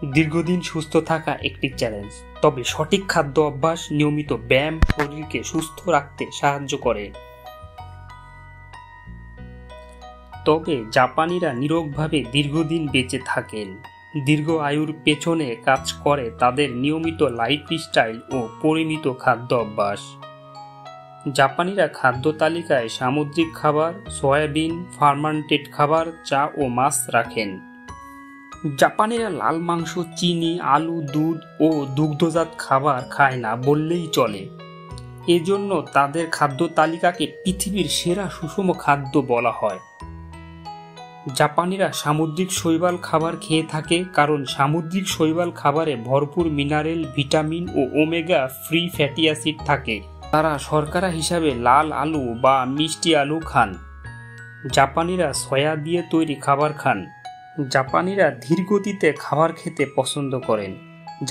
দীর্ঘদিন সুস্থ থাকা একটি চ্যালেঞ্জ, তবে সঠিক খাদ্য অভ্যাস, নিয়মিত ব্যায়াম শরীরকে সুস্থ রাখতে সাহায্য করে। তবে জাপানিরা নিরোগভাবে দীর্ঘদিন বেঁচে থাকেন। দীর্ঘ আয়ুর পেছনে কাজ করে তাদের নিয়মিত লাইফস্টাইল ও পরিমিত খাদ্য অভ্যাস। জাপানিরা খাদ্য তালিকায় সামুদ্রিক খাবার, সয়াবিন, ফার্মান্টেড খাবার, চা ও মাছ রাখেন। জাপানিরা লাল মাংস, চিনি, আলু, দুধ ও দুগ্ধজাত খাবার খায় না বললেই চলে। এজন্য তাদের খাদ্য তালিকাকে পৃথিবীর সেরা সুষম খাদ্য বলা হয়। জাপানিরা সামুদ্রিক শৈবাল খাবার খেয়ে থাকে, কারণ সামুদ্রিক শৈবাল খাবারে ভরপুর মিনারেল, ভিটামিন ও ওমেগা ফ্রি ফ্যাটি অ্যাসিড থাকে। তারা শর্করা হিসাবে লাল আলু বা মিষ্টি আলু খান। জাপানিরা সয়া দিয়ে তৈরি খাবার খান। জাপানিরা ধীর গতিতে খাবার খেতে পছন্দ করেন।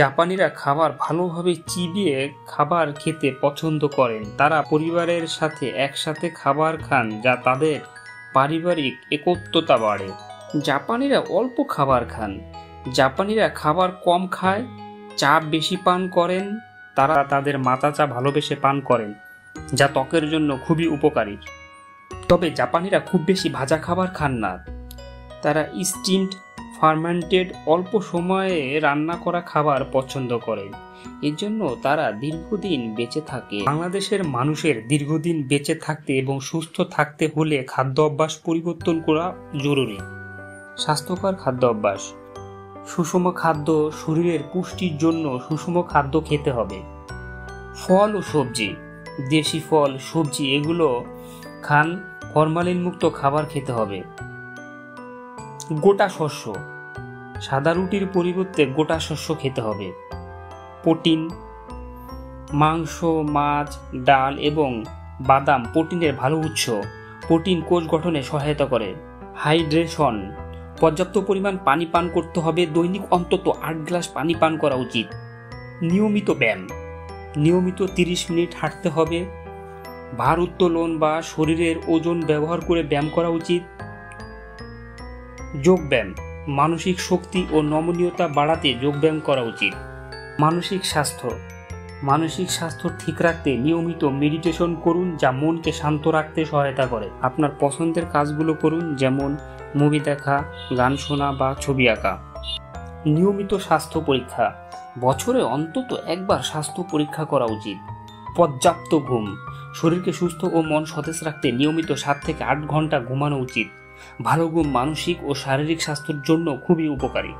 জাপানিরা খাবার ভালোভাবে চিবিয়ে খাবার খেতে পছন্দ করেন। তারা পরিবারের সাথে একসাথে খাবার খান, যা তাদের পারিবারিক একত্রতা বাড়ে। জাপানিরা অল্প খাবার খান। জাপানিরা খাবার কম খায়, চা বেশি পান করেন। তারা তাদের মাথা চা ভালোবেসে পান করেন, যা ত্বকের জন্য খুবই উপকারী। তবে জাপানিরা খুব বেশি ভাজা খাবার খান না। তারা স্টিমড, ফার্মেন্টেড, অল্প সময়ে রান্না করা খাবার পছন্দ করেন। এজন্য তারা দীর্ঘদিন বেঁচে থাকে। বাংলাদেশের মানুষের দীর্ঘদিন বেঁচে থাকতে এবং সুস্থ থাকতে হলে খাদ্য অভ্যাস পরিবর্তন করা জরুরি। স্বাস্থ্যকর খাদ্য অভ্যাস। সুষম খাদ্য। শরীরের পুষ্টির জন্য সুষম খাদ্য খেতে হবে। ফল ও সবজি, দেশি ফল, সবজি এগুলো খান। ফরমালিন মুক্ত খাবার খেতে হবে। গোটা শস্য, সাদা রুটির পরিবর্তে গোটা শস্য খেতে হবে। প্রোটিন, মাংস, মাছ, ডাল এবং বাদাম প্রোটিনের ভালো উৎস। প্রোটিন কোষ গঠনে সহায়তা করে। হাইড্রেশন, পর্যাপ্ত পরিমাণ পানি পান করতে হবে। দৈনিক অন্তত 8 গ্লাস পানি পান করা উচিত। নিয়মিত ব্যায়াম, নিয়মিত 30 মিনিট হাঁটতে হবে। ভার উত্তোলন বা শরীরের ওজন ব্যবহার করে ব্যায়াম করা উচিত। যোগব্যায়াম, মানসিক শক্তি ও নমনীয়তা বাড়াতে যোগব্যায়াম করা উচিত। মানসিক স্বাস্থ্য, মানসিক স্বাস্থ্য ঠিক রাখতে নিয়মিত মেডিটেশন করুন, যা মনকে শান্ত রাখতে সহায়তা করে। আপনার পছন্দের কাজগুলো করুন, যেমন মুভি দেখা, গান শোনা বা ছবি আঁকা। নিয়মিত স্বাস্থ্য পরীক্ষা, বছরে অন্তত একবার স্বাস্থ্য পরীক্ষা করা উচিত। পর্যাপ্ত ঘুম, শরীরকে সুস্থ ও মন সতেজ রাখতে নিয়মিত 7 থেকে 8 ঘন্টা ঘুমানো উচিত। ভালো ঘুম মানসিক ও শারীরিক স্বাস্থ্যের জন্য খুবই উপকারী।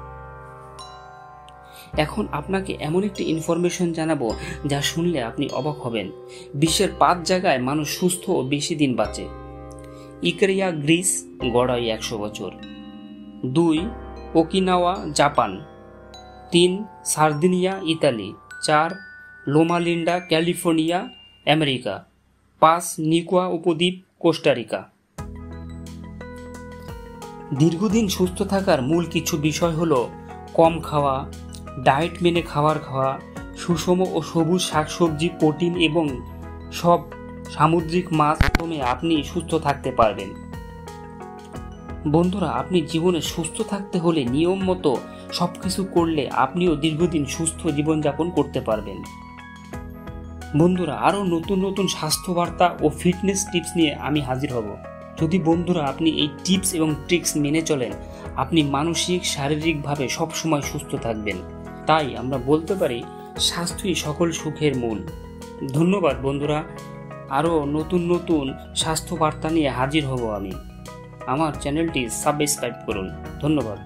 এখন আপনাকে এমন একটি ইনফরমেশন জানাবো যা শুনলে আপনি অবাক হবেন। বিশ্বের 5 জায়গায় মানুষ সুস্থ ও বেশি দিন বাঁচে। ইকারিয়া, গ্রিস, গড়াই 100 বছর। 2 Okinawa, Japan. 3 Sardinia, Italy. 4 Loma Linda, California, America. 5 Nicoya উপদ্বীপ, কোস্টারিকা। দীর্ঘদিন সুস্থ থাকার মূল কিছু বিষয় হলো কম খাওয়া, ডায়েট মেনে খাবার খাওয়া, সুষম ও সবুজ শাকসবজি, প্রোটিন এবং সব সামুদ্রিক মাছ কমে আপনি সুস্থ থাকতে পারবেন। বন্ধুরা, আপনি জীবনে সুস্থ থাকতে হলে নিয়ম মতো সবকিছু করলে আপনিও দীর্ঘদিন সুস্থ জীবনযাপন করতে পারবেন। বন্ধুরা, আরও নতুন নতুন স্বাস্থ্য বার্তা ও ফিটনেস টিপস নিয়ে আমি হাজির হব। যদি বন্ধুরা আপনি এই টিপস এবং ট্রিক্স মেনে চলেন, আপনি মানসিক শারীরিকভাবে সবসময় সুস্থ থাকবেন। তাই আমরা বলতে পারি, স্বাস্থ্যই সকল সুখের মূল। ধন্যবাদ বন্ধুরা। আরও নতুন নতুন স্বাস্থ্য বার্তা নিয়ে হাজির হব আমি। আমার চ্যানেলটি সাবস্ক্রাইব করুন। ধন্যবাদ।